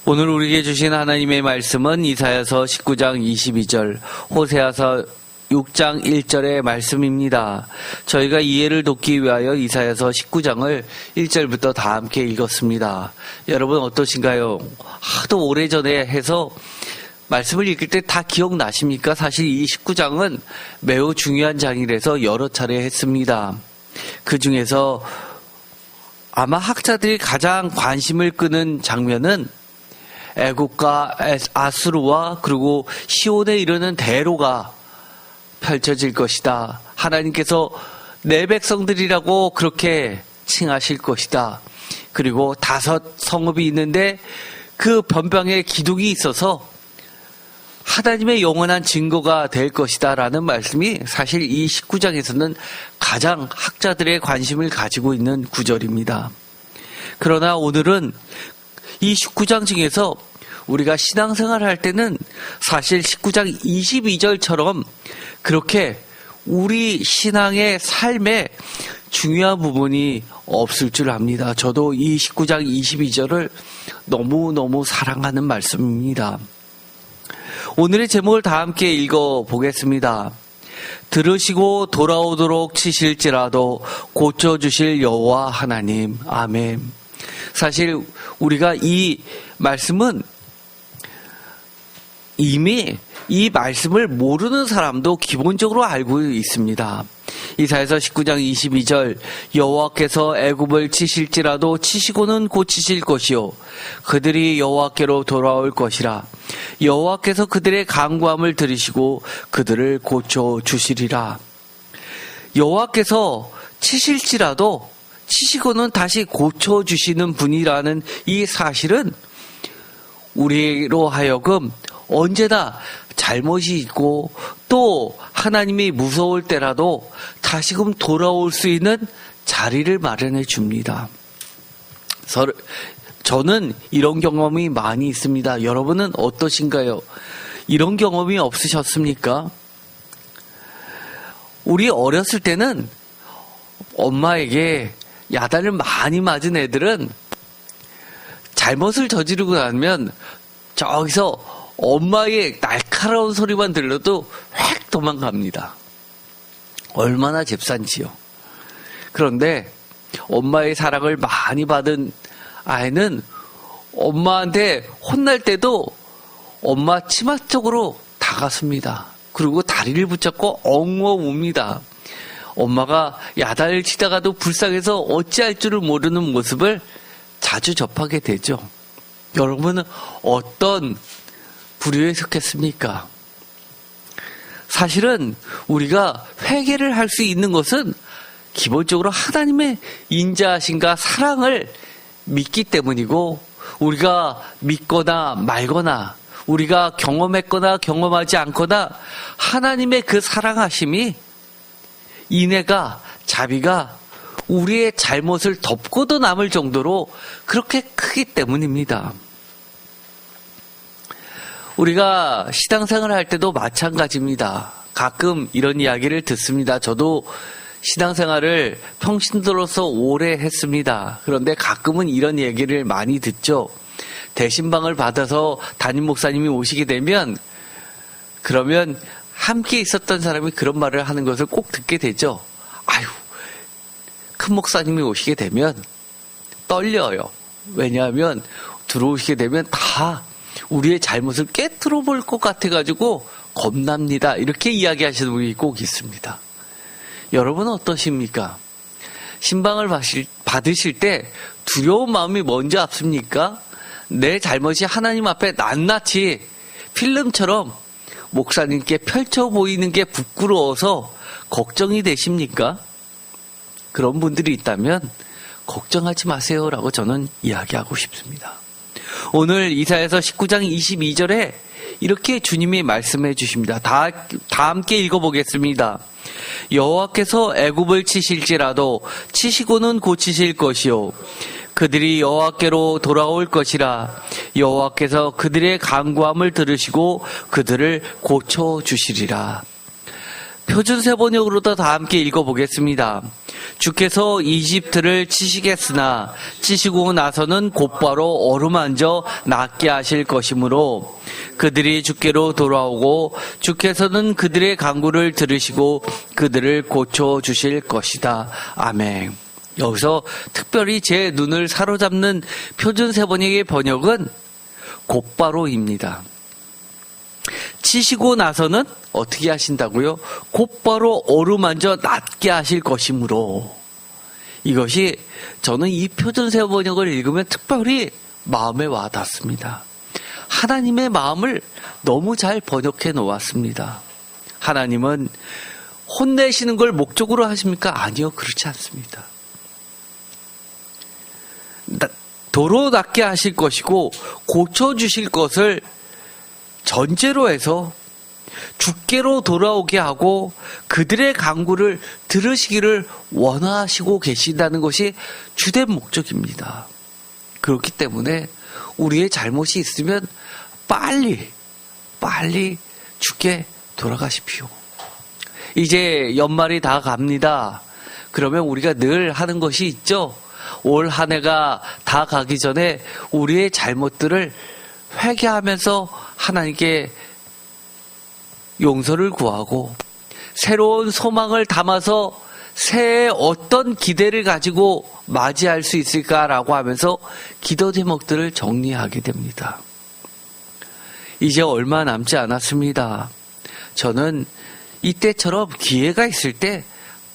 오늘 우리에게 주신 하나님의 말씀은 이사야서 19장 22절, 호세아서 6장 1절의 말씀입니다. 저희가 이해를 돕기 위하여 이사야서 19장을 1절부터 다 함께 읽었습니다. 여러분 어떠신가요? 하도 오래전에 해서 말씀을 읽을 때 다 기억나십니까? 사실 이 19장은 매우 중요한 장이라서 여러 차례 했습니다. 그 중에서 아마 학자들이 가장 관심을 끄는 장면은 애국과 아수르와 그리고 시온에 이르는 대로가 펼쳐질 것이다. 하나님께서 내 백성들이라고 그렇게 칭하실 것이다. 그리고 5 성읍이 있는데 그 변방에 기둥이 있어서 하나님의 영원한 증거가 될 것이다 라는 말씀이 사실 이 19장에서는 가장 학자들의 관심을 가지고 있는 구절입니다. 그러나 오늘은 이 19장 중에서 우리가 신앙생활을 할 때는 사실 19장 22절처럼 그렇게 우리 신앙의 삶에 중요한 부분이 없을 줄 압니다. 저도 이 19장 22절을 너무너무 사랑하는 말씀입니다. 오늘의 제목을 다 함께 읽어보겠습니다. 들으시고 돌아오도록 치실지라도 고쳐주실 여호와 하나님. 아멘. 사실 우리가 이 말씀은 이미 이 말씀을 모르는 사람도 기본적으로 알고 있습니다. 이사야서 19장 22절 여호와께서 애굽을 치실지라도 치시고는 고치실 것이요 그들이 여호와께로 돌아올 것이라 여호와께서 그들의 간구함을 들으시고 그들을 고쳐주시리라. 여호와께서 치실지라도 치시고는 다시 고쳐주시는 분이라는 이 사실은 우리로 하여금 언제나 잘못이 있고 또 하나님이 무서울 때라도 다시금 돌아올 수 있는 자리를 마련해 줍니다. 저는 이런 경험이 많이 있습니다. 여러분은 어떠신가요? 이런 경험이 없으셨습니까? 우리 어렸을 때는 엄마에게 야단을 많이 맞은 애들은 잘못을 저지르고 나면 저기서 엄마의 날카로운 소리만 들려도 확 도망갑니다. 얼마나 잽싼지요. 그런데 엄마의 사랑을 많이 받은 아이는 엄마한테 혼날 때도 엄마 치마 쪽으로 다가섭니다. 그리고 다리를 붙잡고 엉엉 웁니다. 엄마가 야단을 치다가도 불쌍해서 어찌할 줄을 모르는 모습을 자주 접하게 되죠. 여러분은 어떤 부류에 속했습니까? 사실은 우리가 회개를 할 수 있는 것은 기본적으로 하나님의 인자하심과 사랑을 믿기 때문이고 우리가 믿거나 말거나 우리가 경험했거나 경험하지 않거나 하나님의 그 사랑하심이 인애가 자비가 우리의 잘못을 덮고도 남을 정도로 그렇게 크기 때문입니다. 우리가 신앙생활을 할 때도 마찬가지입니다. 가끔 이런 이야기를 듣습니다. 저도 신앙생활을 평신도로서 오래 했습니다. 그런데 가끔은 이런 얘기를 많이 듣죠. 대신방을 받아서 담임 목사님이 오시게 되면 그러면 함께 있었던 사람이 그런 말을 하는 것을 꼭 듣게 되죠. 아유, 큰 목사님이 오시게 되면 떨려요. 왜냐하면 들어오시게 되면 다 우리의 잘못을 깨트려 볼 것 같아가지고 겁납니다. 이렇게 이야기하시는 분이 꼭 있습니다. 여러분은 어떠십니까? 신방을 받으실 때 두려운 마음이 먼저 앞섭니까? 내 잘못이 하나님 앞에 낱낱이 필름처럼 목사님께 펼쳐 보이는 게 부끄러워서 걱정이 되십니까? 그런 분들이 있다면 걱정하지 마세요라고 저는 이야기하고 싶습니다. 오늘 이사야서 19장 22절에 이렇게 주님이 말씀해 주십니다. 다 함께 읽어보겠습니다. 여호와께서 애굽을 치실지라도 치시고는 고치실 것이요 그들이 여호와께로 돌아올 것이라 여호와께서 그들의 간구함을 들으시고 그들을 고쳐주시리라. 표준세 번역으로도 다 함께 읽어보겠습니다. 주께서 이집트를 치시겠으나 치시고 나서는 곧바로 어루만져 낫게 하실 것이므로 그들이 주께로 돌아오고 주께서는 그들의 간구를 들으시고 그들을 고쳐주실 것이다. 아멘. 여기서 특별히 제 눈을 사로잡는 표준세 번역의 번역은 곧바로입니다. 치시고 나서는 어떻게 하신다고요? 곧바로 어루만져 낫게 하실 것이므로. 이것이 저는 이 표준세 번역을 읽으면 특별히 마음에 와닿습니다. 하나님의 마음을 너무 잘 번역해 놓았습니다. 하나님은 혼내시는 걸 목적으로 하십니까? 아니요, 그렇지 않습니다. 도로 낫게 하실 것이고 고쳐주실 것을 전제로 해서 주께로 돌아오게 하고 그들의 간구를 들으시기를 원하시고 계신다는 것이 주된 목적입니다. 그렇기 때문에 우리의 잘못이 있으면 빨리 주께 돌아가십시오. 이제 연말이 다 갑니다. 그러면 우리가 늘 하는 것이 있죠. 올 한 해가 다 가기 전에 우리의 잘못들을 회개하면서 하나님께 용서를 구하고 새로운 소망을 담아서 새해 어떤 기대를 가지고 맞이할 수 있을까라고 하면서 기도 제목들을 정리하게 됩니다. 이제 얼마 남지 않았습니다. 저는 이때처럼 기회가 있을 때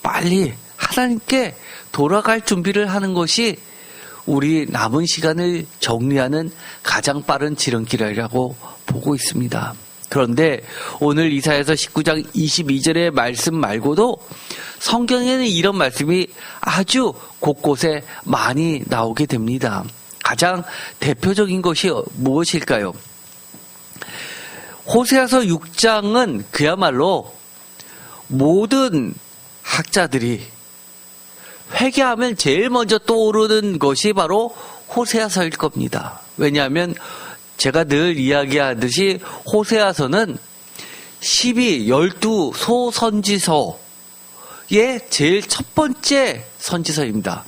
빨리 하나님께 돌아갈 준비를 하는 것이 우리 남은 시간을 정리하는 가장 빠른 지름길이라고 보고 있습니다. 그런데 오늘 이사야서 19장 22절의 말씀 말고도 성경에는 이런 말씀이 아주 곳곳에 많이 나오게 됩니다. 가장 대표적인 것이 무엇일까요? 호세아서 6장은 그야말로 모든 학자들이 회개하면 제일 먼저 떠오르는 것이 바로 호세아서일 겁니다. 왜냐하면 제가 늘 이야기하듯이 호세아서는 12 소선지서의 제일 첫 번째 선지서입니다.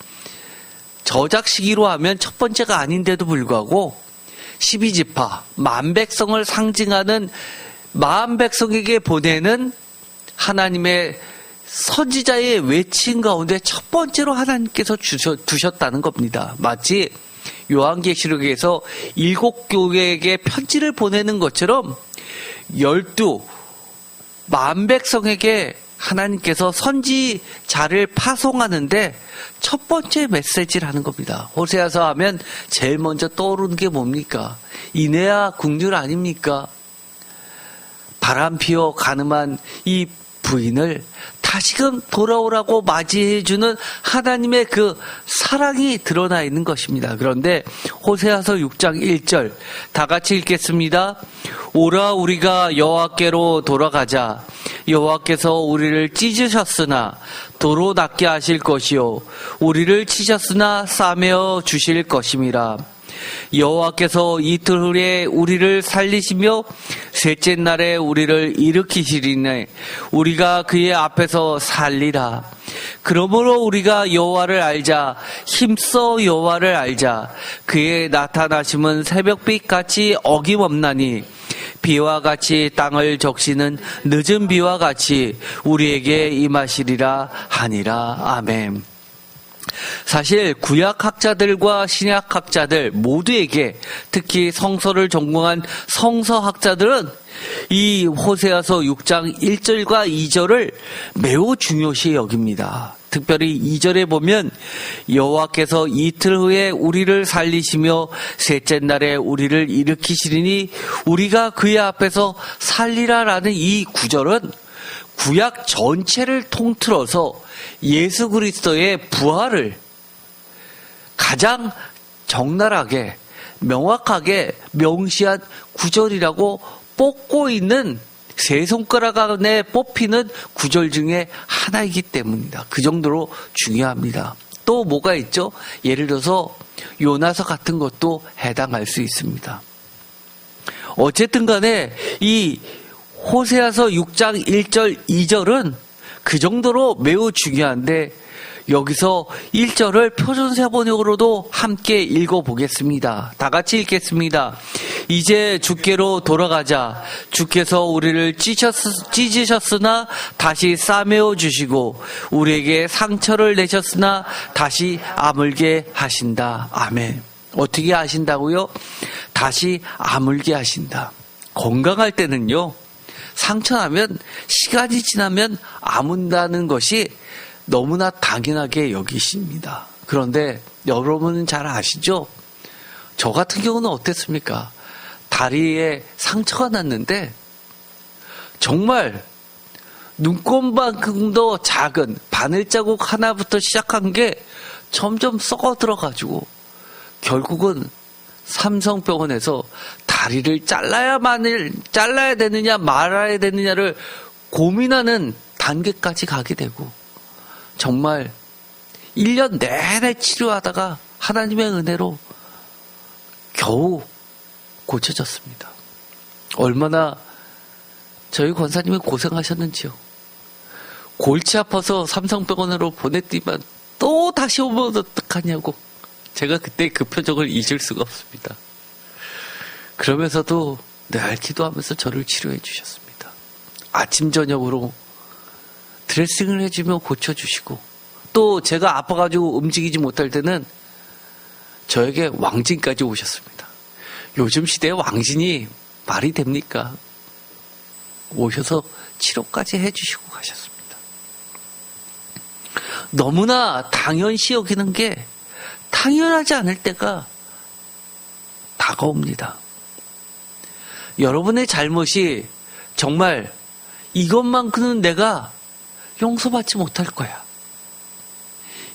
저작 시기로 하면 첫 번째가 아닌데도 불구하고 12지파, 만백성을 상징하는 만백성에게 보내는 하나님의 선지자의 외침 가운데 첫 번째로 하나님께서 두셨다는 겁니다. 마치 요한계시록에서 7교회에게 편지를 보내는 것처럼 12 만백성에게 하나님께서 선지자를 파송하는데 첫 번째 메시지를 하는 겁니다. 호세아서 하면 제일 먼저 떠오르는 게 뭡니까? 인애와 긍휼 아닙니까? 바람피어 가늠한 이 부인을 다시금 돌아오라고 맞이해주는 하나님의 그 사랑이 드러나 있는 것입니다. 그런데 호세아서 6장 1절 다 같이 읽겠습니다. 오라 우리가 여호와께로 돌아가자. 여호와께서 우리를 찢으셨으나 도로 낫게 하실 것이요 우리를 치셨으나 싸매어 주실 것임이라. 여호와께서 이틀 후에 우리를 살리시며 셋째 날에 우리를 일으키시리니 우리가 그의 앞에서 살리라. 그러므로 우리가 여호와를 알자. 힘써 여호와를 알자. 그의 나타나심은 새벽빛같이 어김없나니 비와 같이 땅을 적시는 늦은 비와 같이 우리에게 임하시리라 하니라. 아멘. 사실 구약학자들과 신약학자들 모두에게 특히 성서를 전공한 성서학자들은 이 호세아서 6장 1절과 2절을 매우 중요시 여깁니다. 특별히 2절에 보면 여호와께서 이틀 후에 우리를 살리시며 셋째 날에 우리를 일으키시리니 우리가 그의 앞에서 살리라라는 이 구절은 구약 전체를 통틀어서 예수 그리스도의 부활을 가장 적나라하게 명확하게 명시한 구절이라고 뽑고 있는 세 손가락 안에 뽑히는 구절 중에 하나이기 때문입니다. 그 정도로 중요합니다. 또 뭐가 있죠? 예를 들어서 요나서 같은 것도 해당할 수 있습니다. 어쨌든 간에 이 호세아서 6장 1절 2절은 그 정도로 매우 중요한데 여기서 1절을 표준세 번역으로도 함께 읽어보겠습니다. 다 같이 읽겠습니다. 이제 주께로 돌아가자. 주께서 우리를 찢으셨으나 다시 싸매어 주시고 우리에게 상처를 내셨으나 다시 아물게 하신다. 아멘. 어떻게 하신다고요? 다시 아물게 하신다. 건강할 때는요, 상처나면 시간이 지나면 아문다는 것이 너무나 당연하게 여기십니다. 그런데 여러분은 잘 아시죠? 저 같은 경우는 어땠습니까? 다리에 상처가 났는데 정말 눈곱만큼도 작은 바늘자국 하나부터 시작한 게 점점 썩어 들어가지고 결국은 삼성병원에서 다리를 잘라야 되느냐 말아야 되느냐를 고민하는 단계까지 가게 되고 정말 1년 내내 치료하다가 하나님의 은혜로 겨우 고쳐졌습니다. 얼마나 저희 권사님이 고생하셨는지요. 골치 아파서 삼성병원으로 보냈더니만 또 다시 오면 어떡하냐고. 제가 그때 그 표정을 잊을 수가 없습니다. 그러면서도 늘 기도하면서 저를 치료해 주셨습니다. 아침 저녁으로 드레싱을 해주며 고쳐주시고 또 제가 아파가지고 움직이지 못할 때는 저에게 왕진까지 오셨습니다. 요즘 시대에 왕진이 말이 됩니까? 오셔서 치료까지 해주시고 가셨습니다. 너무나 당연시 여기는 게 당연하지 않을 때가 다가옵니다. 여러분의 잘못이 정말 이것만큼은 내가 용서받지 못할 거야.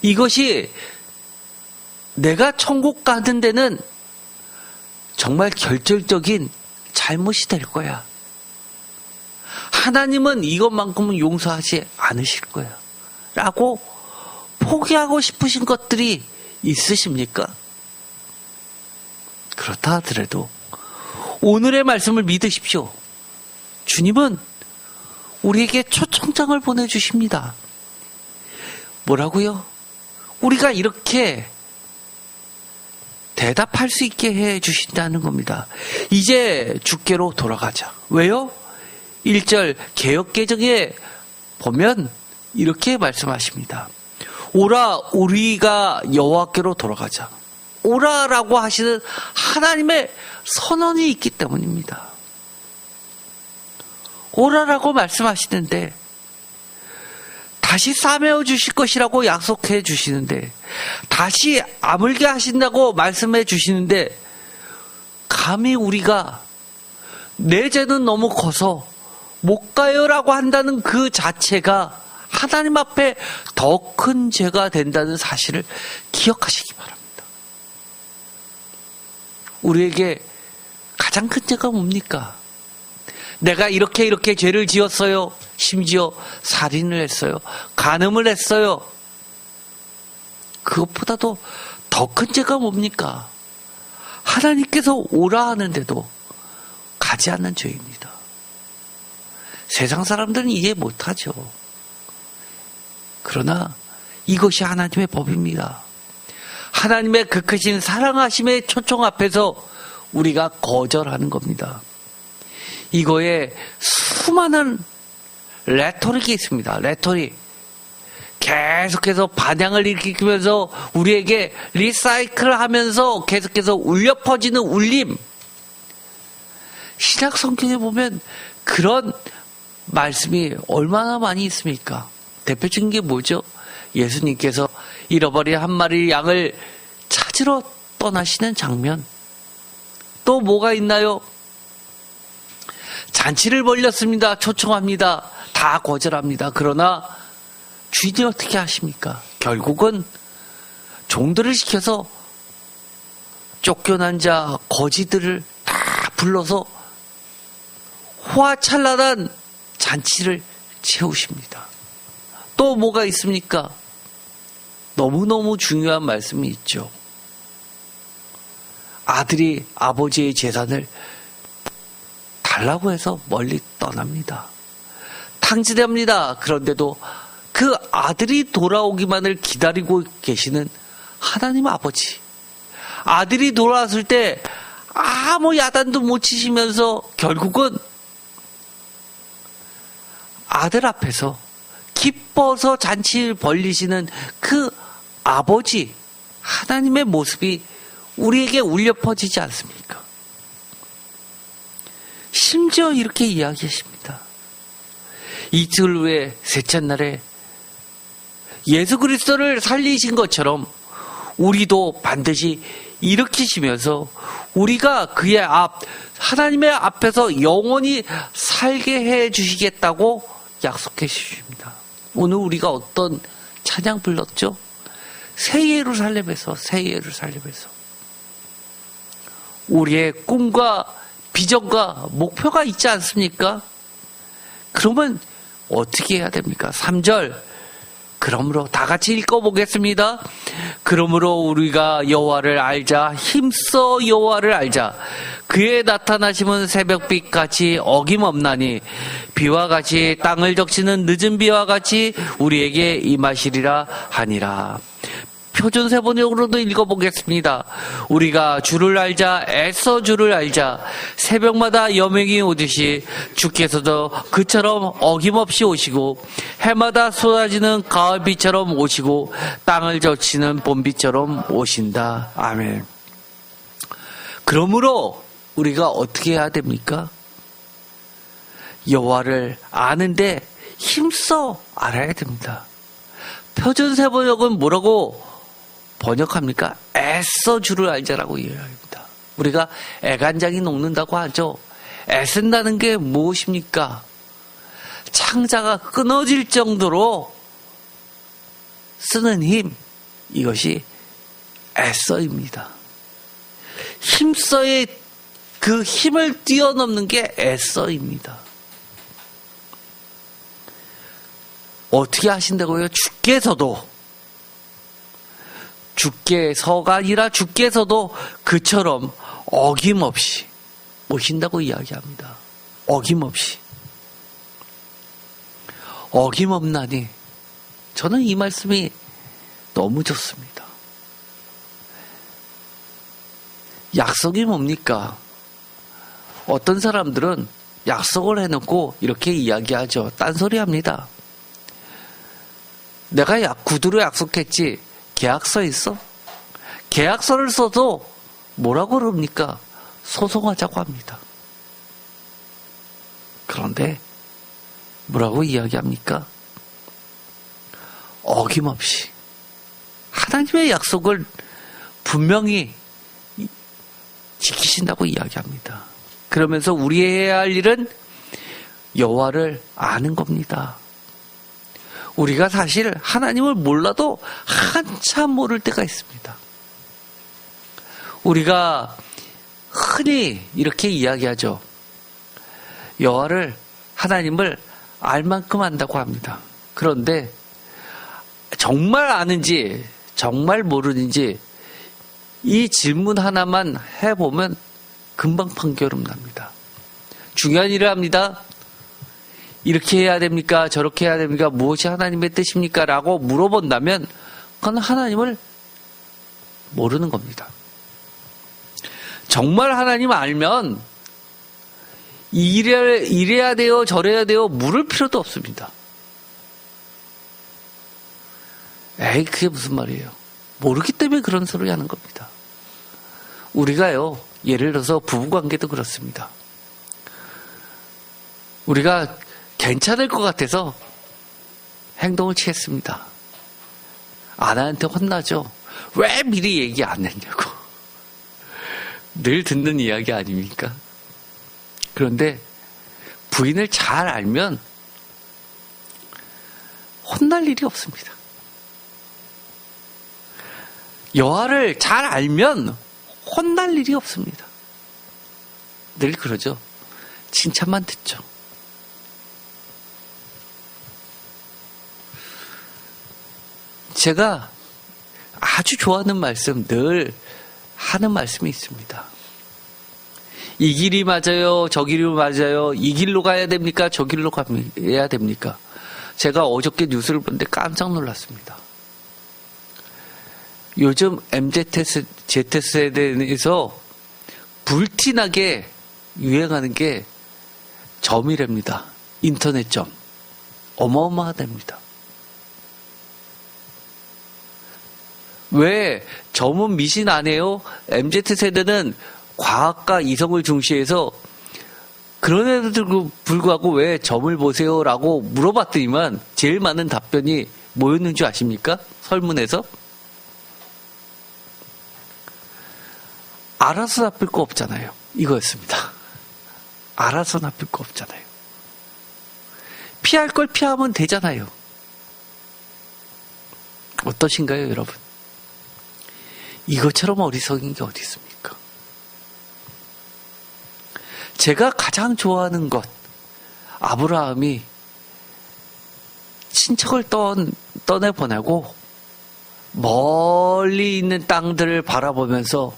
이것이 내가 천국 가는 데는 정말 결정적인 잘못이 될 거야. 하나님은 이것만큼은 용서하지 않으실 거야. 라고 포기하고 싶으신 것들이 있으십니까? 그렇다 하더라도 오늘의 말씀을 믿으십시오. 주님은 우리에게 초청장을 보내주십니다. 뭐라고요? 우리가 이렇게 대답할 수 있게 해주신다는 겁니다. 이제 주께로 돌아가자. 왜요? 1절 개역개정에 보면 이렇게 말씀하십니다. 오라 우리가 여호와께로 돌아가자. 오라라고 하시는 하나님의 선언이 있기 때문입니다. 오라라고 말씀하시는데 다시 싸매어 주실 것이라고 약속해 주시는데 다시 아물게 하신다고 말씀해 주시는데 감히 우리가 내 죄는 너무 커서 못 가요라고 한다는 그 자체가 하나님 앞에 더 큰 죄가 된다는 사실을 기억하시기 바랍니다. 우리에게 가장 큰 죄가 뭡니까? 내가 이렇게 죄를 지었어요. 심지어 살인을 했어요. 간음을 했어요. 그것보다도 더 큰 죄가 뭡니까? 하나님께서 오라 하는데도 가지 않는 죄입니다. 세상 사람들은 이해 못하죠. 그러나 이것이 하나님의 법입니다. 하나님의 그 크신 사랑하심의 초청 앞에서 우리가 거절하는 겁니다. 이거에 수많은 레토릭이 있습니다. 레토릭. 계속해서 반향을 일으키면서 우리에게 리사이클 하면서 계속해서 울려 퍼지는 울림. 신약 성경에 보면 그런 말씀이 얼마나 많이 있습니까? 대표적인 게 뭐죠? 예수님께서 잃어버린 한 마리 양을 찾으러 떠나시는 장면. 또 뭐가 있나요? 잔치를 벌렸습니다. 초청합니다. 다 거절합니다. 그러나 주인이 어떻게 하십니까? 결국은 종들을 시켜서 쫓겨난 자, 거지들을 다 불러서 호화찬란한 잔치를 채우십니다. 또 뭐가 있습니까? 너무너무 중요한 말씀이 있죠. 아들이 아버지의 재산을 달라고 해서 멀리 떠납니다. 탕진합니다. 그런데도 그 아들이 돌아오기만을 기다리고 계시는 하나님 아버지. 아들이 돌아왔을 때 아무 야단도 못 치시면서 결국은 아들 앞에서 기뻐서 잔치를 벌리시는 그 아버지 하나님의 모습이 우리에게 울려 퍼지지 않습니까? 심지어 이렇게 이야기하십니다. 이틀 후에 셋째 날에 예수 그리스도를 살리신 것처럼 우리도 반드시 일으키시면서 우리가 그의 하나님의 앞에서 영원히 살게 해 주시겠다고 약속해 주십니다. 오늘 우리가 어떤 찬양 불렀죠? 새 예루살렘에서 우리의 꿈과 비전과 목표가 있지 않습니까? 그러면 어떻게 해야 됩니까? 3절. 그러므로 다 같이 읽어보겠습니다. 그러므로 우리가 여호와를 알자. 힘써 여호와를 알자. 그의 나타나심은 새벽빛 같이 어김없나니 비와 같이 땅을 적시는 늦은 비와 같이 우리에게 임하시리라 하니라. 표준세 번역으로도 읽어보겠습니다. 우리가 주를 알자, 애써 주를 알자. 새벽마다 여명이 오듯이 주께서도 그처럼 어김없이 오시고 해마다 쏟아지는 가을비처럼 오시고 땅을 적시는 봄비처럼 오신다. 아멘. 그러므로 우리가 어떻게 해야 됩니까? 여호와를 아는데 힘써 알아야 됩니다. 표준세 번역은 뭐라고 번역합니까? 애써 주를 알자라고 이야기합니다. 우리가 애간장이 녹는다고 하죠. 애쓴다는 게 무엇입니까? 창자가 끊어질 정도로 쓰는 힘, 이것이 애써입니다. 힘써의 그 힘을 뛰어넘는 게 애써입니다. 어떻게 하신다고요? 주께서가 아니라 주께서도 그처럼 어김없이 오신다고 이야기합니다. 어김없나니 저는 이 말씀이 너무 좋습니다. 약속이 뭡니까? 어떤 사람들은 약속을 해놓고 이렇게 이야기하죠. 딴소리 합니다. 내가 구두로 약속했지 계약서 있어? 계약서를 써도 뭐라고 그럽니까? 소송하자고 합니다. 그런데 뭐라고 이야기합니까? 어김없이 하나님의 약속을 분명히 지키신다고 이야기합니다. 그러면서 우리 해야 할 일은 여호와를 아는 겁니다. 우리가 사실 하나님을 몰라도 한참 모를 때가 있습니다. 우리가 흔히 이렇게 이야기하죠. 여호와를 하나님을 알 만큼 안다고 합니다. 그런데 정말 아는지 정말 모르는지 이 질문 하나만 해보면 금방 판결음 납니다. 중요한 일을 합니다. 이렇게 해야 됩니까? 저렇게 해야 됩니까? 무엇이 하나님의 뜻입니까? 라고 물어본다면 그건 하나님을 모르는 겁니다. 정말 하나님 알면 이래야 돼요, 저래야 돼요, 물을 필요도 없습니다. 에이, 그게 무슨 말이에요? 모르기 때문에 그런 소리 하는 겁니다. 우리가요, 예를 들어서 부부관계도 그렇습니다. 우리가 괜찮을 것 같아서 행동을 취했습니다. 아내한테 혼나죠. 왜 미리 얘기 안 했냐고. 늘 듣는 이야기 아닙니까? 그런데 부인을 잘 알면 혼날 일이 없습니다. 여호와를 잘 알면 혼날 일이 없습니다. 늘 그러죠. 칭찬만 듣죠. 제가 아주 좋아하는 말씀, 늘 하는 말씀이 있습니다. 이 길이 맞아요? 저 길이 맞아요? 이 길로 가야 됩니까? 저 길로 가야 됩니까? 제가 어저께 뉴스를 보는데 깜짝 놀랐습니다. 요즘 Z세대에서 불티나게 유행하는 게 점이랍니다. 인터넷 점. 어마어마하답니다. 왜 점은 미신 안 해요? MZ세대는 과학과 이성을 중시해서 그런데도 불구하고 왜 점을 보세요? 라고 물어봤더니만 제일 많은 답변이 뭐였는 줄 아십니까? 설문에서? 알아서 나쁠 거 없잖아요. 이거였습니다. 알아서 나쁠 거 없잖아요. 피할 걸 피하면 되잖아요. 어떠신가요, 여러분? 이것처럼 어리석은 게 어디 있습니까? 제가 가장 좋아하는 것, 아브라함이 친척을 떠내보내고 멀리 있는 땅들을 바라보면서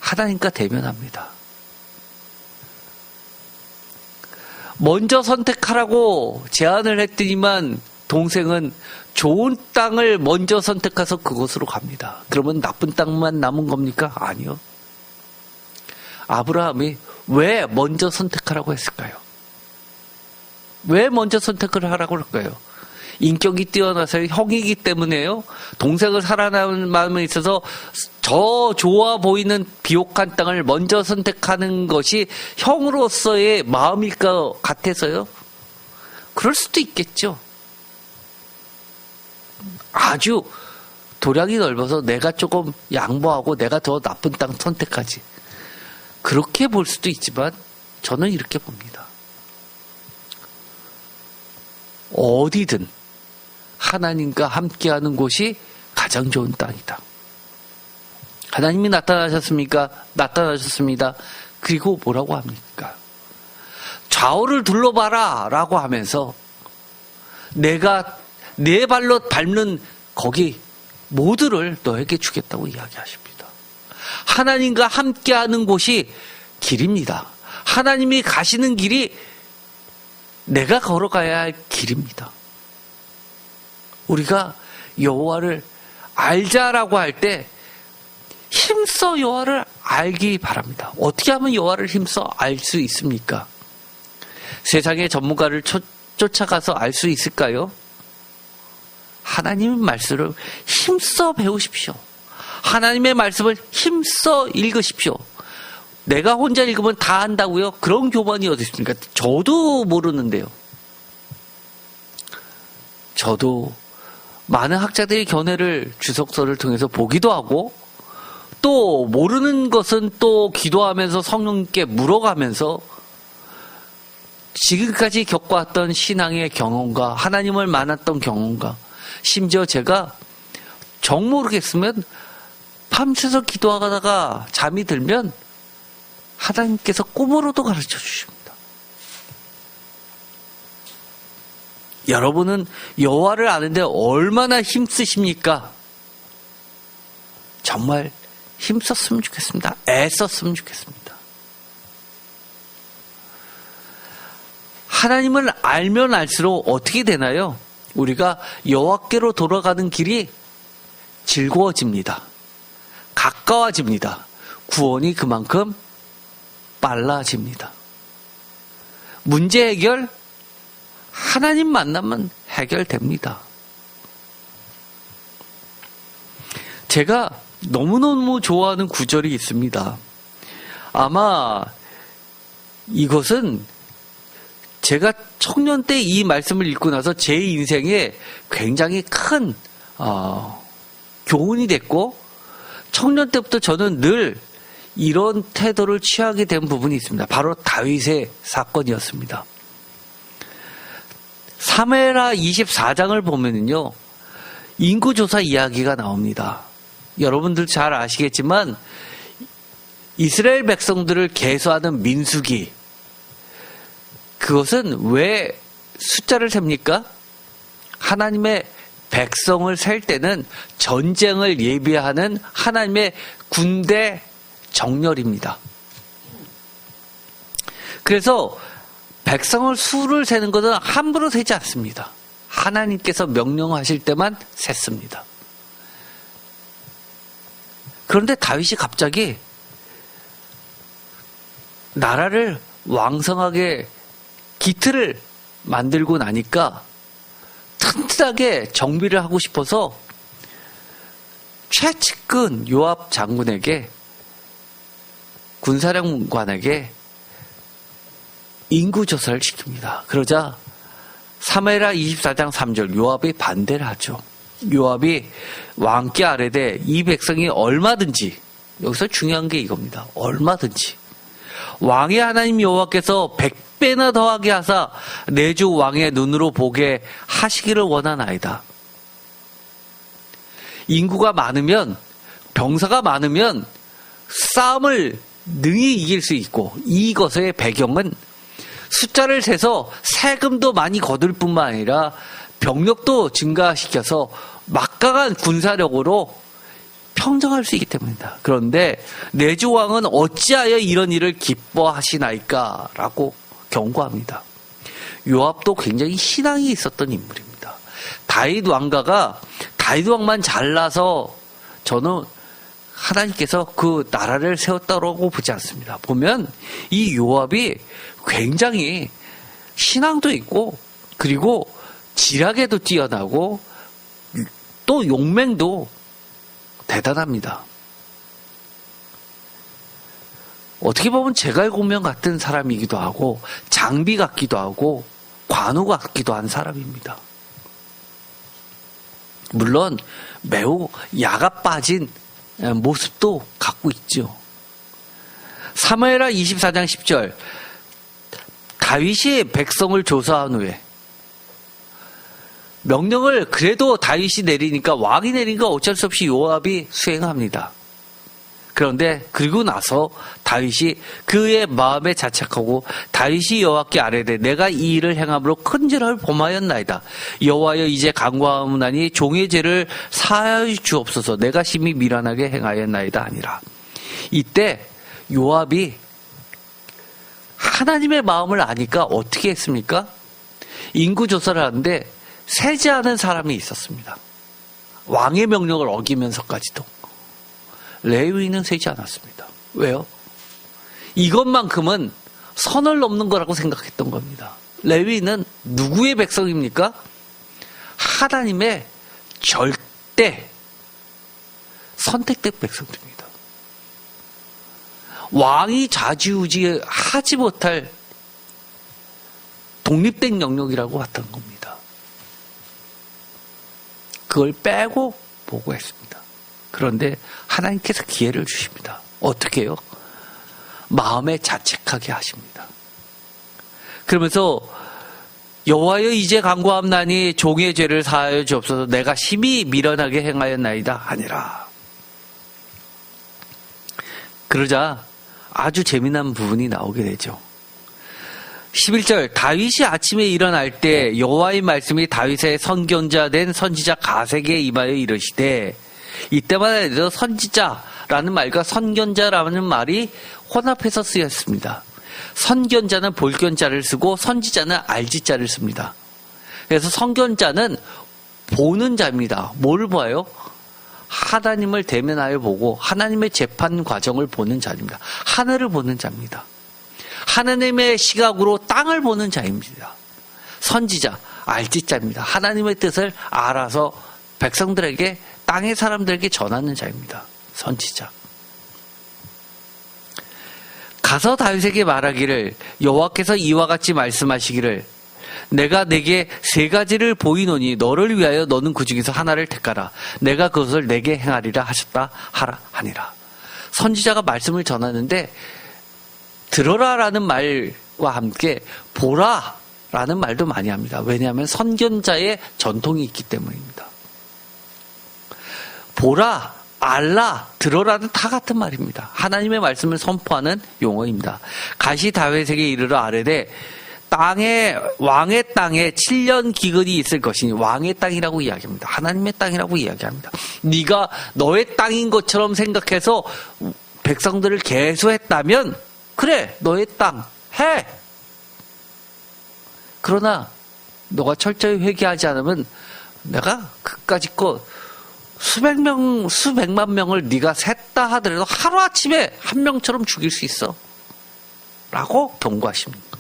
하나님과 대면합니다. 먼저 선택하라고 제안을 했더니만 동생은 좋은 땅을 먼저 선택해서 그곳으로 갑니다. 그러면 나쁜 땅만 남은 겁니까? 아니요. 아브라함이 왜 먼저 선택하라고 했을까요? 왜 먼저 선택을 하라고 할까요? 인격이 뛰어나서 형이기 때문에요. 동생을 사랑하는 마음에 있어서 저 좋아 보이는 비옥한 땅을 먼저 선택하는 것이 형으로서의 마음일 것 같아서요. 그럴 수도 있겠죠. 아주 도량이 넓어서 내가 조금 양보하고 내가 더 나쁜 땅 선택하지. 그렇게 볼 수도 있지만 저는 이렇게 봅니다. 어디든 하나님과 함께하는 곳이 가장 좋은 땅이다. 하나님이 나타나셨습니까? 나타나셨습니다. 그리고 뭐라고 합니까? 좌우를 둘러봐라 라고 하면서 내가 내 발로 밟는 거기 모두를 너에게 주겠다고 이야기하십니다. 하나님과 함께하는 곳이 길입니다. 하나님이 가시는 길이 내가 걸어가야 할 길입니다. 우리가 여호와를 알자라고 할 때 힘써 여호와를 알기 바랍니다. 어떻게 하면 여호와를 힘써 알 수 있습니까? 세상의 전문가를 쫓아가서 알 수 있을까요? 하나님의 말씀을 힘써 배우십시오. 하나님의 말씀을 힘써 읽으십시오. 내가 혼자 읽으면 다 안다고요? 그런 교본이 어디 있습니까? 저도 모르는데요. 저도 많은 학자들의 견해를 주석서를 통해서 보기도 하고 또 모르는 것은 또 기도하면서 성령님께 물어가면서 지금까지 겪어왔던 신앙의 경험과 하나님을 만났던 경험과 심지어 제가 정 모르겠으면 밤새서 기도하다가 잠이 들면 하나님께서 꿈으로도 가르쳐 주십니다. 여러분은 여호와를 아는데 얼마나 힘쓰십니까? 정말 힘썼으면 좋겠습니다. 애썼으면 좋겠습니다. 하나님을 알면 알수록 어떻게 되나요? 우리가 여호와께로 돌아가는 길이 즐거워집니다. 가까워집니다. 구원이 그만큼 빨라집니다. 문제 해결, 하나님 만나면 해결됩니다. 제가 너무너무 좋아하는 구절이 있습니다. 아마 이것은 제가 청년 때 이 말씀을 읽고 나서 제 인생에 굉장히 큰 교훈이 됐고 청년 때부터 저는 늘 이런 태도를 취하게 된 부분이 있습니다. 바로 다윗의 사건이었습니다. 사무엘하 24장을 보면은요, 인구조사 이야기가 나옵니다. 여러분들 잘 아시겠지만 이스라엘 백성들을 계수하는 민수기, 그것은 왜 숫자를 셉니까? 하나님의 백성을 셀 때는 전쟁을 예비하는 하나님의 군대 정렬입니다. 그래서 백성을 수를 세는 것은 함부로 세지 않습니다. 하나님께서 명령하실 때만 셌습니다. 그런데 다윗이 갑자기 나라를 왕성하게 기틀을 만들고 나니까 튼튼하게 정비를 하고 싶어서 최측근 요압 장군에게, 군사령관에게 인구조사를 시킵니다. 그러자 사무엘하 24장 3절 요압이 반대를 하죠. 요압이 왕께 아뢰되 이 백성이 얼마든지, 여기서 중요한 게 이겁니다. 얼마든지 왕의 하나님 여호와께서 100배나 더하게 하사 내 주 왕의 눈으로 보게 하시기를 원하나이다. 인구가 많으면, 병사가 많으면 싸움을 능히 이길 수 있고, 이것의 배경은 숫자를 세서 세금도 많이 거둘 뿐만 아니라 병력도 증가시켜서 막강한 군사력으로 평정할 수 있기 때문이다. 그런데 내 주 왕은 어찌하여 이런 일을 기뻐하시나이까? 라고 경고합니다. 요압도 굉장히 신앙이 있었던 인물입니다. 다윗 왕만 잘나서 저는 하나님께서 그 나라를 세웠다고 보지 않습니다. 보면 이 요압이 굉장히 신앙도 있고, 그리고 지략에도 뛰어나고, 또 용맹도 대단합니다. 어떻게 보면 제갈공명 같은 사람이기도 하고, 장비 같기도 하고, 관우 같기도 한 사람입니다. 물론 매우 야가 빠진 모습도 갖고 있죠. 사무엘하 24장 10절, 다윗이 백성을 조사한 후에 명령을 그래도 다윗이 내리니까, 왕이 내리니까 어쩔 수 없이 요압이 수행합니다. 그런데 그리고 나서 다윗이 그의 마음에 자책하고 다윗이 여호와께 아뢰되 내가 이 일을 행함으로 큰 죄를 범하였나이다. 여호와여 이제 간구하오나니 종의 죄를 사하여 주옵소서. 내가 심히 미련하게 행하였나이다 아니라. 이때 요압이 하나님의 마음을 아니까 어떻게 했습니까? 인구조사를 하는데 세지 않은 사람이 있었습니다. 왕의 명령을 어기면서까지도. 레위인은 세지 않았습니다. 왜요? 이것만큼은 선을 넘는 거라고 생각했던 겁니다. 레위인은 누구의 백성입니까? 하나님의 절대 선택된 백성들입니다. 왕이 좌지우지하지 못할 독립된 영역이라고 봤던 겁니다. 그걸 빼고 보고했습니다. 그런데 하나님께서 기회를 주십니다. 어떻게 해요? 마음에 자책하게 하십니다. 그러면서 여호와여 이제 간구함나니 종의 죄를 사하여 주옵소서. 내가 심히 미련하게 행하였나이다 아니라. 그러자 아주 재미난 부분이 나오게 되죠. 11절, 다윗이 아침에 일어날 때 여호와의 말씀이 다윗의 선견자 된 선지자 가세에게 임하여 이르시되, 이때만 해도 선지자라는 말과 선견자라는 말이 혼합해서 쓰였습니다. 선견자는 볼견자를 쓰고 선지자는 알지자를 씁니다. 그래서 선견자는 보는 자입니다. 뭘 봐요? 하나님을 대면하여 보고 하나님의 재판 과정을 보는 자입니다. 하늘을 보는 자입니다. 하나님의 시각으로 땅을 보는 자입니다. 선지자, 알지자입니다. 하나님의 뜻을 알아서 백성들에게, 땅의 사람들에게 전하는 자입니다. 선지자. 가서 다윗에게 말하기를 여호와께서 이와 같이 말씀하시기를 내가 내게 세 가지를 보이노니 너를 위하여 너는 그 중에서 하나를 택하라. 내가 그것을 내게 행하리라 하셨다 하라 하니라. 선지자가 말씀을 전하는데 들어라라는 말과 함께 보라라는 말도 많이 합니다. 왜냐하면 선견자의 전통이 있기 때문입니다. 보라, 알라, 들어라는 다 같은 말입니다. 하나님의 말씀을 선포하는 용어입니다. 가시 다윗에게 이르러 아뢰되 왕의 땅에 7년 기근이 있을 것이니, 왕의 땅이라고 이야기합니다. 하나님의 땅이라고 이야기합니다. 네가 너의 땅인 것처럼 생각해서 백성들을 계수했다면 그래, 너의 땅 해. 그러나 너가 철저히 회개하지 않으면 내가 그까짓 수백만 명을 네가 셌다 하더라도 하루아침에 한 명처럼 죽일 수 있어. 라고 경고하십니다.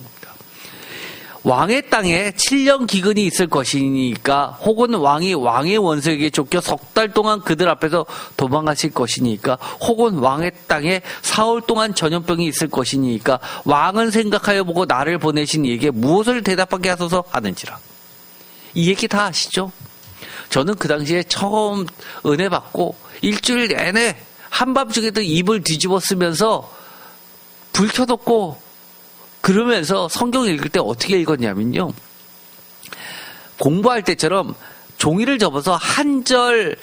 왕의 땅에 7년 기근이 있을 것이니까, 혹은 왕이 왕의 원수에게 쫓겨 석 달 동안 그들 앞에서 도망가실 것이니까, 혹은 왕의 땅에 4월 동안 전염병이 있을 것이니까, 왕은 생각하여 보고 나를 보내신 이에게 무엇을 대답하게 하소서 하는지라. 이 얘기 다 아시죠? 저는 그 당시에 처음 은혜 받고 일주일 내내 한밤중에도 입을 뒤집어 쓰면서 불 켜놓고 그러면서 성경 읽을 때 어떻게 읽었냐면요. 공부할 때처럼 종이를 접어서 한 절,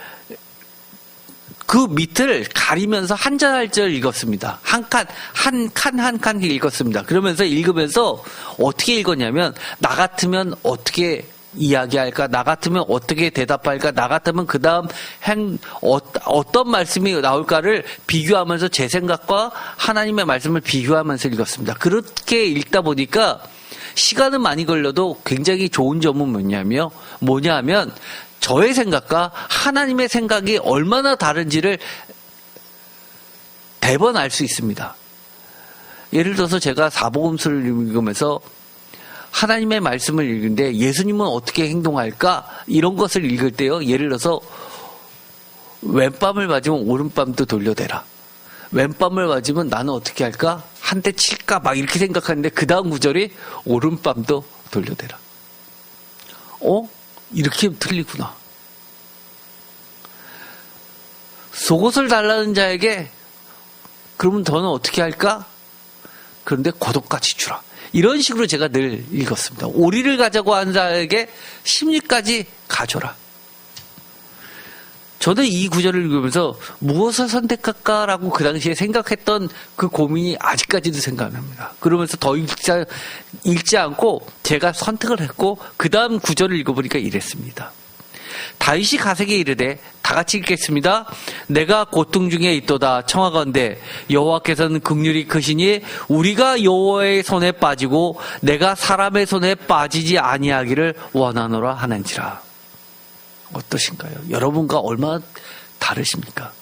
그 밑을 가리면서 한 절 한 절 읽었습니다. 한 칸 읽었습니다. 그러면서 읽으면서 어떻게 읽었냐면, 나 같으면 어떻게 이야기할까? 나 같으면 어떻게 대답할까? 나 같으면 그 다음 어떤 말씀이 나올까를 비교하면서 제 생각과 하나님의 말씀을 비교하면서 읽었습니다. 그렇게 읽다 보니까 시간은 많이 걸려도 굉장히 좋은 점은 뭐냐 하면 저의 생각과 하나님의 생각이 얼마나 다른지를 대번 알 수 있습니다. 예를 들어서 제가 사복음서를 읽으면서 하나님의 말씀을 읽는데 예수님은 어떻게 행동할까? 이런 것을 읽을 때요. 예를 들어서 왼밤을 맞으면 오른밤도 돌려대라. 왼밤을 맞으면 나는 어떻게 할까? 한 대 칠까? 막 이렇게 생각하는데 그 다음 구절이 오른밤도 돌려대라. 이렇게 틀리구나. 속옷을 달라는 자에게 그러면 너는 어떻게 할까? 그런데 겉옷까지 주라. 이런 식으로 제가 늘 읽었습니다. 오리를 가자고 하는 자에게 심리까지 가져라. 저는 이 구절을 읽으면서 무엇을 선택할까라고 그 당시에 생각했던 그 고민이 아직까지도 생각납니다. 그러면서 더 읽지 않고 제가 선택을 했고 그 다음 구절을 읽어보니까 이랬습니다. 다윗이 가세게 이르되, 다 같이 읽겠습니다. 내가 고통 중에 있도다 청하건대 여호와께서는 긍휼이 크시니 우리가 여호와의 손에 빠지고 내가 사람의 손에 빠지지 아니하기를 원하노라 하는지라. 어떠신가요? 여러분과 얼마나 다르십니까?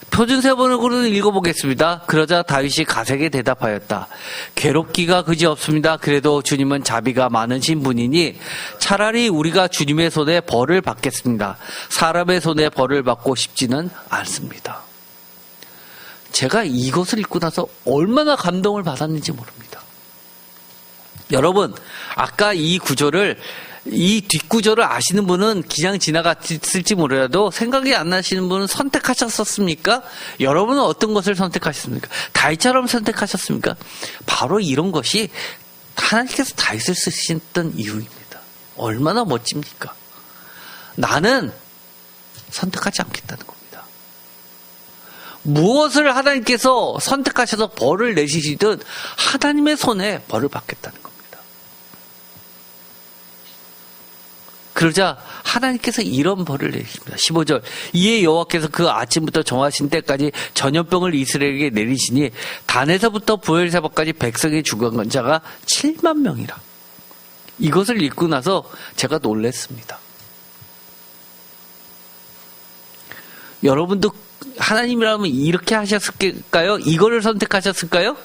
표준세번역으로는 읽어보겠습니다. 그러자 다윗이 가세게 대답하였다. 괴롭기가 그지없습니다. 그래도 주님은 자비가 많으신 분이니 차라리 우리가 주님의 손에 벌을 받겠습니다. 사람의 손에 벌을 받고 싶지는 않습니다. 제가 이것을 읽고 나서 얼마나 감동을 받았는지 모릅니다. 여러분, 아까 이 뒷구절을 아시는 분은 그냥 지나갔을지 몰라도 생각이 안 나시는 분은 선택하셨습니까? 여러분은 어떤 것을 선택하셨습니까? 다윗처럼 선택하셨습니까? 바로 이런 것이 하나님께서 다윗을 쓰셨던 이유입니다. 얼마나 멋집니까? 나는 선택하지 않겠다는 겁니다. 무엇을 하나님께서 선택하셔서 벌을 내시든 하나님의 손에 벌을 받겠다는 겁니다. 그러자 하나님께서 이런 벌을 내리십니다. 15절. 이에 여호와께서 그 아침부터 정하신 때까지 전염병을 이스라엘에게 내리시니 단에서부터 브엘세바까지 백성이 죽은 자가 7만 명이라. 이것을 읽고 나서 제가 놀랐습니다. 여러분도 하나님이라면 이렇게 하셨을까요? 이거를 선택하셨을까요?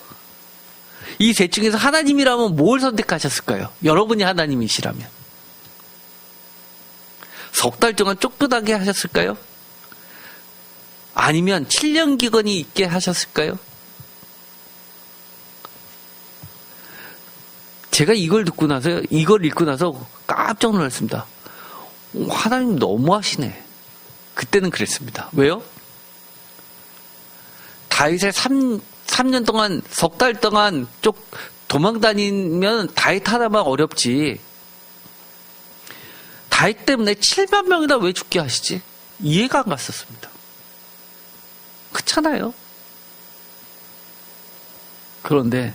이 셋 중에서 하나님이라면 뭘 선택하셨을까요? 여러분이 하나님이시라면. 석 달 동안 쫓겨나게 하셨을까요? 아니면 7년 기근이 있게 하셨을까요? 제가 이걸 읽고 나서 깜짝 놀랐습니다. 하나님 너무하시네. 그때는 그랬습니다. 왜요? 다윗의 3년 동안, 석 달 동안 도망 다니면 다윗 하나만 어렵지. 다윗 때문에 7만 명이나 왜 죽게 하시지? 이해가 안 갔었습니다. 그렇잖아요. 그런데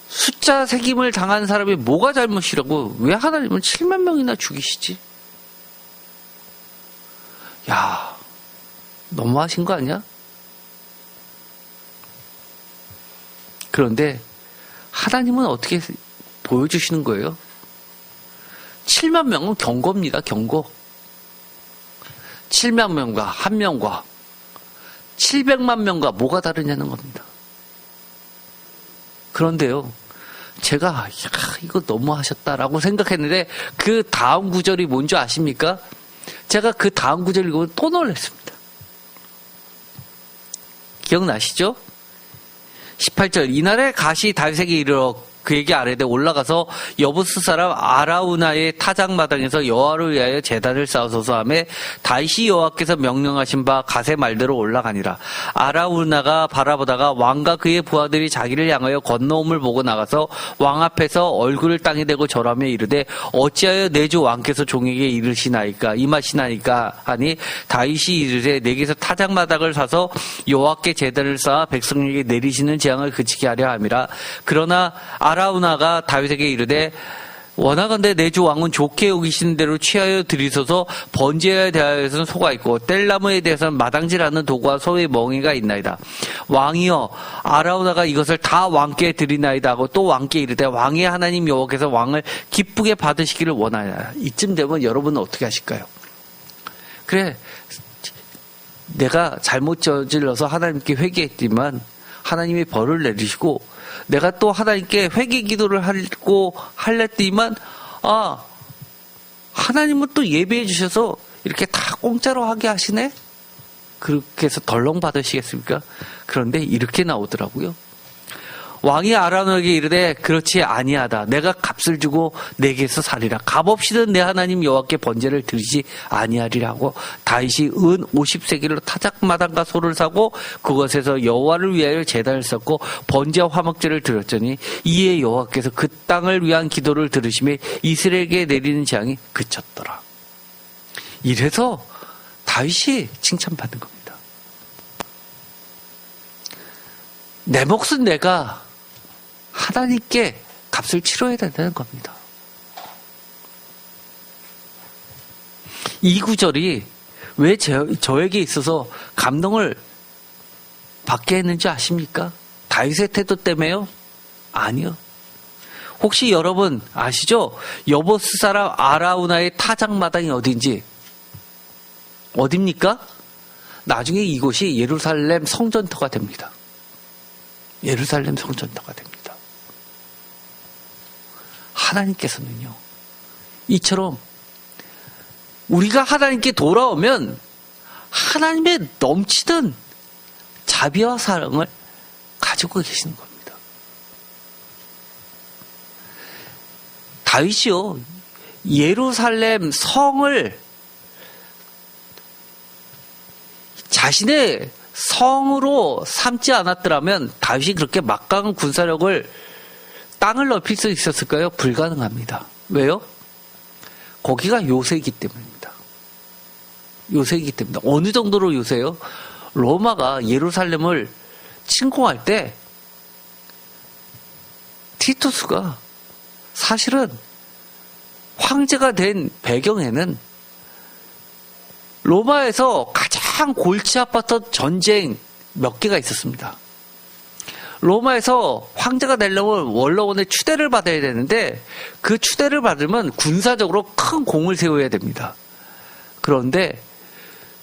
숫자 새김을 당한 사람이 뭐가 잘못이라고 왜 하나님은 7만 명이나 죽이시지? 야, 너무하신 거 아니야? 그런데 하나님은 어떻게 보여주시는 거예요? 7만 명은 경고입니다. 경고. 7만 명과 1명과 700만 명과 뭐가 다르냐는 겁니다. 그런데요, 제가 이거 너무 하셨다라고 생각했는데 그 다음 구절이 뭔지 아십니까? 제가 그 다음 구절 읽고 또 놀랐습니다. 기억나시죠? 18절, 이날에 가시 다윗에게 이르러 그에게 아뢰되 올라가서 여부스 사람 아라우나의 타작마당에서 여호와를 위하여 제단을 쌓으소서 하매 다윗이 여호와께서 명령하신 바 갓의 말대로 올라가니라. 아라우나가 바라보다가 왕과 그의 부하들이 자기를 향하여 건너옴을 보고 나가서 왕 앞에서 얼굴을 땅에 대고 절하며 이르되 어찌하여 내 주 왕께서 종에게 이르시나이까 임하시나이까 하니 다윗이 이르되 내게서 타작마당을 사서 여호와께 제단을 쌓아 백성에게 내리시는 재앙을 그치게 하려 함이라. 그러나 아라우나가 다윗에게 이르되 원하건대 내 주 왕은 좋게 여기시는 대로 취하여 드리소서. 번제에 대하여서는 소가 있고 뗄나무에 대해서는 마당질하는 도구와 소의 멍에가 있나이다. 왕이여 아라우나가 이것을 다 왕께 드리나이다 하고 또 왕께 이르되 왕의 하나님 여호와께서 왕을 기쁘게 받으시기를 원하냐. 이쯤 되면 여러분은 어떻게 하실까요? 그래, 내가 잘못 저질러서 하나님께 회개했지만 하나님이 벌을 내리시고 내가 또 하나님께 회개 기도를 하고 할랬더니만 하나님은 또 예배해 주셔서 이렇게 다 공짜로 하게 하시네? 그렇게 해서 덜렁 받으시겠습니까? 그런데 이렇게 나오더라고요. 왕이 아라우나에게 이르되 그렇지 아니하다. 내가 값을 주고 내게서 살리라. 값 없이는 내 하나님 여호와께 번제를 드리지 아니하리라고 다윗이 은 50세겔로 타작마당과 소를 사고 그것에서 여호와를 위하여 제단을 쌓고 번제와 화목제를 드렸더니 이에 여호와께서 그 땅을 위한 기도를 들으시며 이스라엘에게 내리는 재앙이 그쳤더라. 이래서 다윗이 칭찬받는 겁니다. 내 몫은 내가 하나님께 값을 치러야 된다는 겁니다. 이 구절이 왜 저에게 있어서 감동을 받게 했는지 아십니까? 다윗의 태도 때문에요? 아니요. 혹시 여러분 아시죠? 여보스 사람 아라우나의 타작마당이 어딘지? 어딥니까? 나중에 이곳이 예루살렘 성전터가 됩니다. 예루살렘 성전터가 됩니다. 하나님께서는요, 이처럼 우리가 하나님께 돌아오면 하나님의 넘치는 자비와 사랑을 가지고 계시는 겁니다. 다윗이요, 예루살렘 성을 자신의 성으로 삼지 않았더라면 다윗이 그렇게 막강한 군사력을 땅을 넓힐 수 있었을까요? 불가능합니다. 왜요? 거기가 요새이기 때문입니다. 요새이기 때문에. 어느 정도로 요새요? 로마가 예루살렘을 침공할 때 티투스가 사실은 황제가 된 배경에는 로마에서 가장 골치 아팠던 전쟁 몇 개가 있었습니다. 로마에서 황제가 되려면 원로원의 추대를 받아야 되는데 그 추대를 받으면 군사적으로 큰 공을 세워야 됩니다. 그런데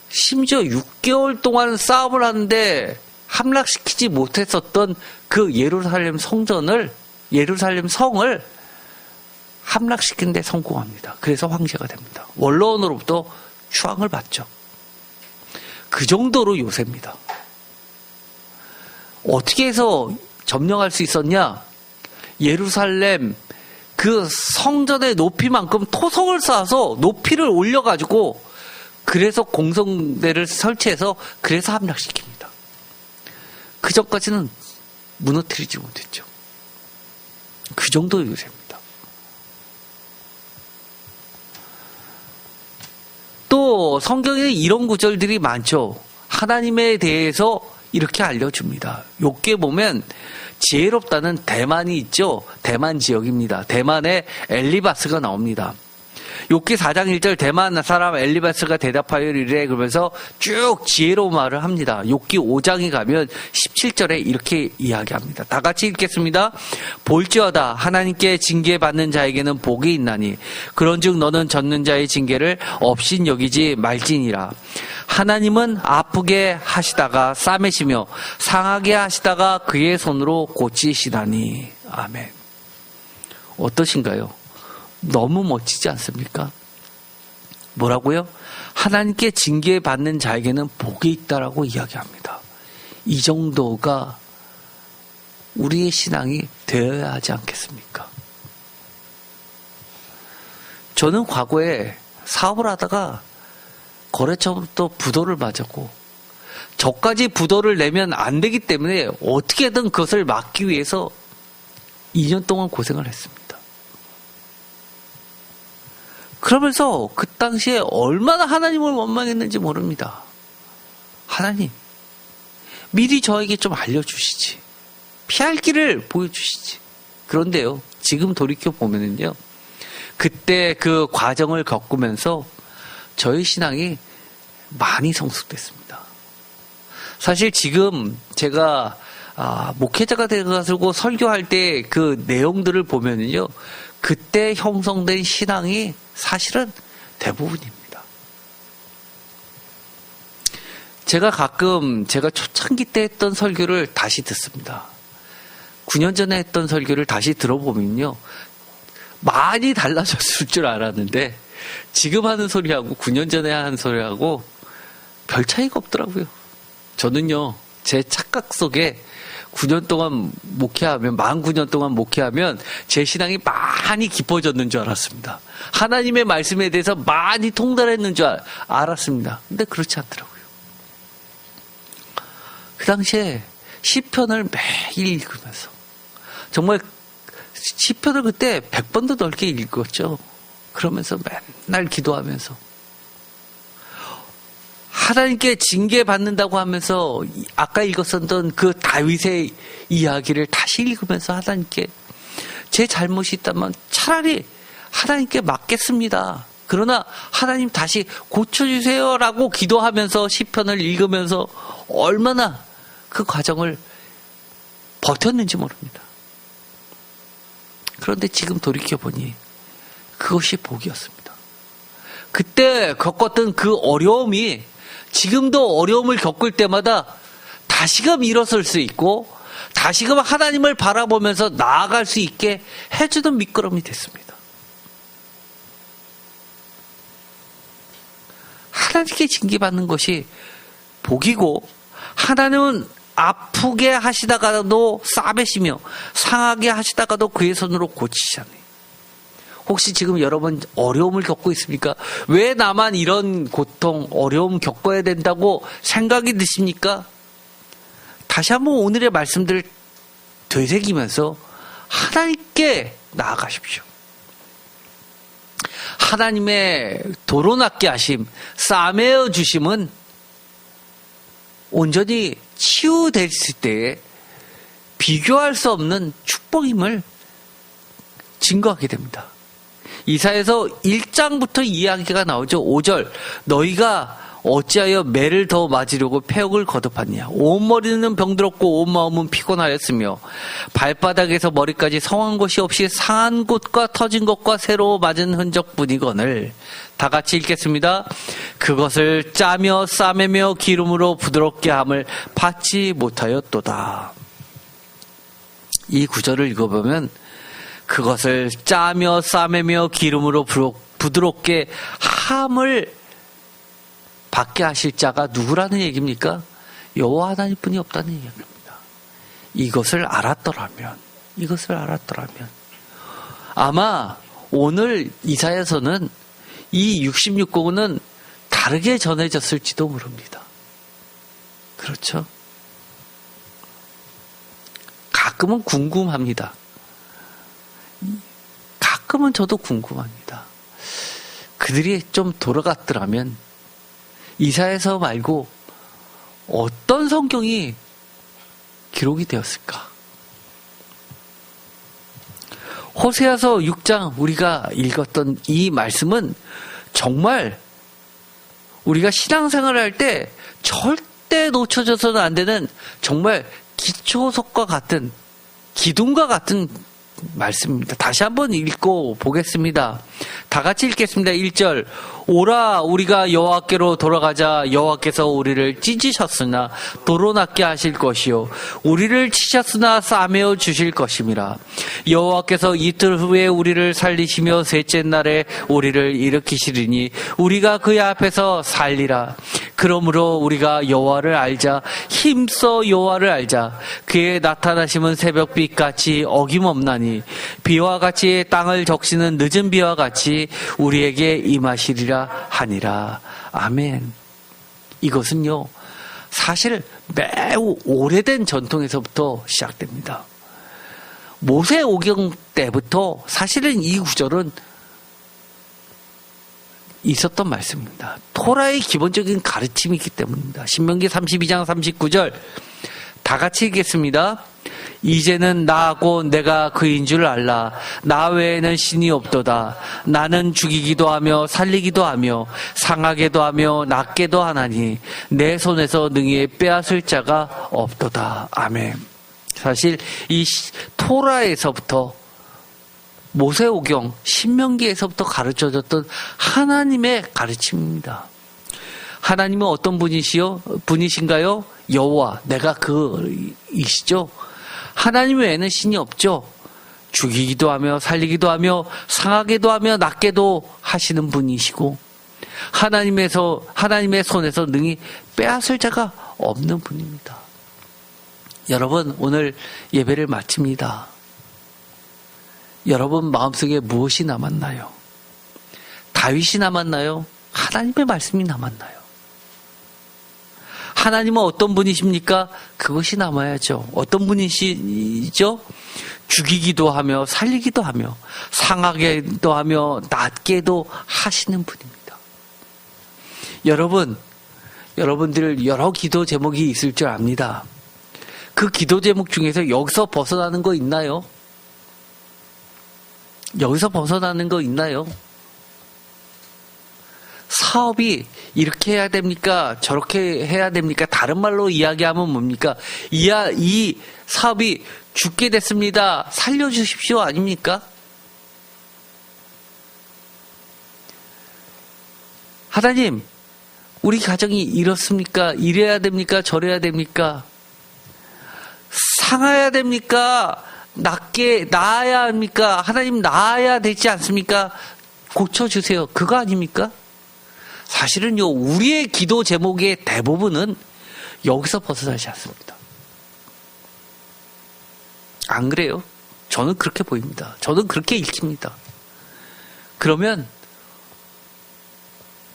심지어 6개월 동안 싸움을 하는데 함락시키지 못했었던 그 예루살렘 성을 함락시키는 데 성공합니다. 그래서 황제가 됩니다. 원로원으로부터 추앙을 받죠. 그 정도로 요새입니다. 어떻게 해서 점령할 수 있었냐? 예루살렘 그 성전의 높이만큼 토성을 쌓아서 높이를 올려가지고 그래서 공성대를 설치해서 그래서 함락시킵니다. 그 전까지는 무너뜨리지 못했죠. 그 정도의 요새입니다. 또 성경에 이런 구절들이 많죠. 하나님에 대해서 이렇게 알려줍니다. 욥기에 보면 지혜롭다는 대만이 있죠. 대만 지역입니다. 대만에 엘리바스가 나옵니다. 욥기 4장 1절 대만 사람 엘리바스가 대답하여 이르되 그러면서 쭉 지혜로운 말을 합니다. 욥기 5장에 가면 17절에 이렇게 이야기합니다. 다 같이 읽겠습니다. 볼지어다 하나님께 징계받는 자에게는 복이 있나니 그런즉 너는 젖는 자의 징계를 없인 여기지 말지니라. 하나님은 아프게 하시다가 싸매시며 상하게 하시다가 그의 손으로 고치시다니. 아멘. 어떠신가요? 너무 멋지지 않습니까? 뭐라고요? 하나님께 징계받는 자에게는 복이 있다라고 이야기합니다. 이 정도가 우리의 신앙이 되어야 하지 않겠습니까? 저는 과거에 사업을 하다가 거래처부터 부도를 맞았고 저까지 부도를 내면 안 되기 때문에 어떻게든 그것을 막기 위해서 2년 동안 고생을 했습니다. 그러면서 그 당시에 얼마나 하나님을 원망했는지 모릅니다. 하나님, 미리 저에게 좀 알려주시지. 피할 길을 보여주시지. 그런데요, 지금 돌이켜보면은요, 그때 그 과정을 겪으면서 저희 신앙이 많이 성숙됐습니다. 사실 지금 제가 목회자가 돼가지고 설교할 때 그 내용들을 보면은요, 그때 형성된 신앙이 사실은 대부분입니다. 제가 가끔 제가 초창기 때 했던 설교를 다시 듣습니다. 9년 전에 했던 설교를 다시 들어보면요, 많이 달라졌을 줄 알았는데 지금 하는 소리하고 9년 전에 하는 소리하고 별 차이가 없더라고요. 저는요, 제 착각 속에 9년 동안 목회하면, 만 9년 동안 목회하면 제 신앙이 많이 깊어졌는 줄 알았습니다. 하나님의 말씀에 대해서 많이 통달했는 줄 알았습니다. 근데 그렇지 않더라고요. 그 당시에 시편을 매일 읽으면서, 정말 시편을 그때 100번도 넘게 읽었죠. 그러면서 맨날 기도하면서 하나님께 징계받는다고 하면서 아까 읽었었던 그 다윗의 이야기를 다시 읽으면서 하나님께 제 잘못이 있다면 차라리 하나님께 맡겠습니다. 그러나 하나님 다시 고쳐주세요라고 기도하면서 시편을 읽으면서 얼마나 그 과정을 버텼는지 모릅니다. 그런데 지금 돌이켜보니 그것이 복이었습니다. 그때 겪었던 그 어려움이 지금도 어려움을 겪을 때마다 다시금 일어설 수 있고 다시금 하나님을 바라보면서 나아갈 수 있게 해주는 미끄럼이 됐습니다. 하나님께 징계받는 것이 복이고, 하나님은 아프게 하시다가도 싸매시며 상하게 하시다가도 그의 손으로 고치시잖아요. 혹시 지금 여러분 어려움을 겪고 있습니까? 왜 나만 이런 고통, 어려움 겪어야 된다고 생각이 드십니까? 다시 한번 오늘의 말씀들을 되새기면서 하나님께 나아가십시오. 하나님의 도로낫게 하심, 싸매어 주심은 온전히 치유됐을 때에 비교할 수 없는 축복임을 증거하게 됩니다. 이사야서 1장부터 이야기가 나오죠. 5절, 너희가 어찌하여 매를 더 맞으려고 폐역을 거듭하느냐. 온 머리는 병들었고 온 마음은 피곤하였으며 발바닥에서 머리까지 성한 곳이 없이 상한 곳과 터진 것과 새로 맞은 흔적뿐이거늘. 다 같이 읽겠습니다. 그것을 짜며 싸매며 기름으로 부드럽게 함을 받지 못하였도다. 이 구절을 읽어보면 그것을 짜며 싸매며 기름으로 부드럽게 함을 받게 하실 자가 누구라는 얘기입니까? 여호와 하나님뿐이 없다는 얘기입니다. 이것을 알았더라면 아마 오늘 이사야서는 이 66권은 다르게 전해졌을지도 모릅니다. 그렇죠? 가끔은 궁금합니다. 가끔은 저도 궁금합니다. 그들이 좀 돌아갔더라면 이사야서 말고 어떤 성경이 기록이 되었을까? 호세아서 6장 우리가 읽었던 이 말씀은 정말 우리가 신앙생활을 할 때 절대 놓쳐져서는 안 되는 정말 기초석과 같은 기둥과 같은 말씀입니다. 다시 한번 읽고 보겠습니다. 다 같이 읽겠습니다. 1절. 오라 우리가 여호와께로 돌아가자. 여호와께서 우리를 찢으셨으나 도로 낫게 하실 것이요 우리를 치셨으나 싸매어 주실 것임이라. 여호와께서 이틀 후에 우리를 살리시며 셋째 날에 우리를 일으키시리니 우리가 그의 앞에서 살리라. 그러므로 우리가 여호와를 알자. 힘써 여호와를 알자. 그의 나타나심은 새벽빛같이 어김없나니 비와 같이 땅을 적시는 늦은 비와 같이 우리에게 임하시리라 하니라. 아멘. 이것은요, 사실 매우 오래된 전통에서부터 시작됩니다. 모세 오경 때부터 사실은 이 구절은 있었던 말씀입니다. 토라의 기본적인 가르침이기 때문입니다. 신명기 32장 39절 다 같이 읽겠습니다. 이제는 나하고 내가 그인 줄 알라. 나 외에는 신이 없도다. 나는 죽이기도 하며 살리기도 하며 상하게도 하며 낫게도 하나니 내 손에서 능히 빼앗을 자가 없도다. 아멘. 사실 이 토라에서부터 모세오경 신명기에서부터 가르쳐졌던 하나님의 가르침입니다. 하나님은 어떤 분이신가요? 여호와, 내가 그이시죠. 하나님 외에는 신이 없죠. 죽이기도 하며 살리기도 하며 상하게도 하며 낫게도 하시는 분이시고 하나님의 손에서 능히 빼앗을 자가 없는 분입니다. 여러분, 오늘 예배를 마칩니다. 여러분 마음속에 무엇이 남았나요? 다윗이 남았나요? 하나님의 말씀이 남았나요? 하나님은 어떤 분이십니까? 그것이 남아야죠. 어떤 분이시죠? 죽이기도 하며 살리기도 하며 상하게도 하며 낫게도 하시는 분입니다. 여러분들 여러 기도 제목이 있을 줄 압니다. 그 기도 제목 중에서 여기서 벗어나는 거 있나요? 여기서 벗어나는 거 있나요? 사업이 이렇게 해야 됩니까? 저렇게 해야 됩니까? 다른 말로 이야기하면 뭡니까? 이 사업이 죽게 됐습니다. 살려주십시오. 아닙니까? 하나님, 우리 가정이 이렇습니까? 이래야 됩니까? 저래야 됩니까? 상해야 됩니까? 나아야 합니까? 하나님 나아야 되지 않습니까? 고쳐주세요. 그거 아닙니까? 사실은요, 우리의 기도 제목의 대부분은 여기서 벗어나지 않습니다. 안 그래요? 저는 그렇게 보입니다. 저는 그렇게 읽힙니다. 그러면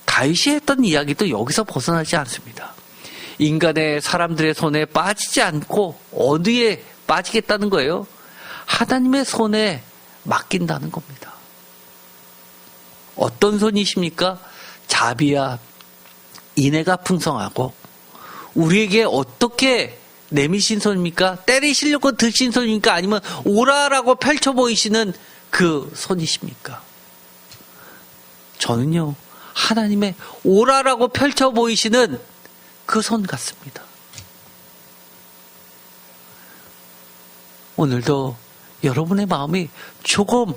다윗이 했던 이야기도 여기서 벗어나지 않습니다. 인간의 사람들의 손에 빠지지 않고 어디에 빠지겠다는 거예요? 하나님의 손에 맡긴다는 겁니다. 어떤 손이십니까? 자비와 인애가 풍성하고 우리에게 어떻게 내미신 손입니까? 때리시려고 드신 손입니까? 아니면 오라라고 펼쳐 보이시는 그 손이십니까? 저는요, 하나님의 오라라고 펼쳐 보이시는 그 손 같습니다. 오늘도 여러분의 마음이 조금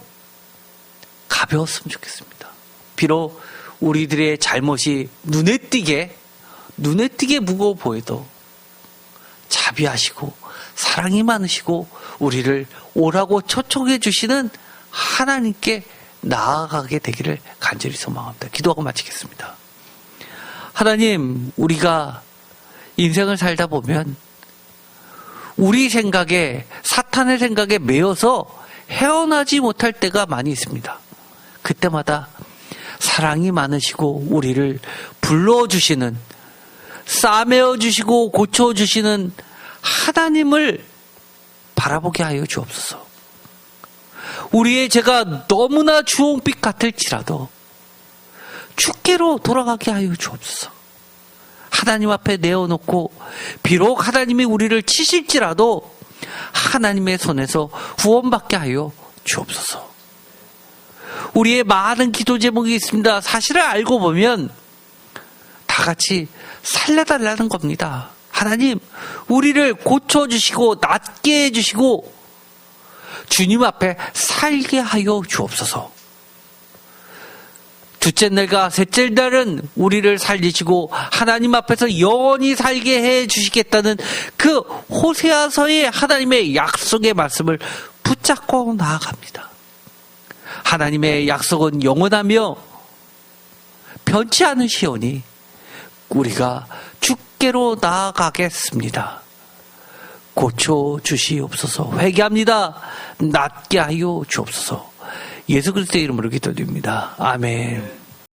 가벼웠으면 좋겠습니다. 비록 우리들의 잘못이 눈에 띄게 무거워 보여도 자비하시고 사랑이 많으시고 우리를 오라고 초청해 주시는 하나님께 나아가게 되기를 간절히 소망합니다. 기도하고 마치겠습니다. 하나님, 우리가 인생을 살다 보면 우리 생각에, 사탄의 생각에 매여서 헤어나지 못할 때가 많이 있습니다. 그때마다 사랑이 많으시고 우리를 불러주시는, 싸매어 주시고 고쳐주시는 하나님을 바라보게 하여 주옵소서. 우리의 죄가 너무나 주홍빛 같을지라도 주께로 돌아가게 하여 주옵소서. 하나님 앞에 내어놓고 비록 하나님이 우리를 치실지라도 하나님의 손에서 구원받게 하여 주옵소서. 우리의 많은 기도 제목이 있습니다. 사실을 알고 보면 다 같이 살려달라는 겁니다. 하나님, 우리를 고쳐주시고 낫게 해주시고 주님 앞에 살게 하여 주옵소서. 둘째 날과 셋째 날은 우리를 살리시고 하나님 앞에서 영원히 살게 해 주시겠다는 그 호세아서의 하나님의 약속의 말씀을 붙잡고 나아갑니다. 하나님의 약속은 영원하며 변치 않으시오니 우리가 주께로 나아가겠습니다. 고쳐 주시옵소서. 회개합니다. 낫게 하여 주옵소서. 예수 그리스도의 이름으로 기도드립니다. 아멘.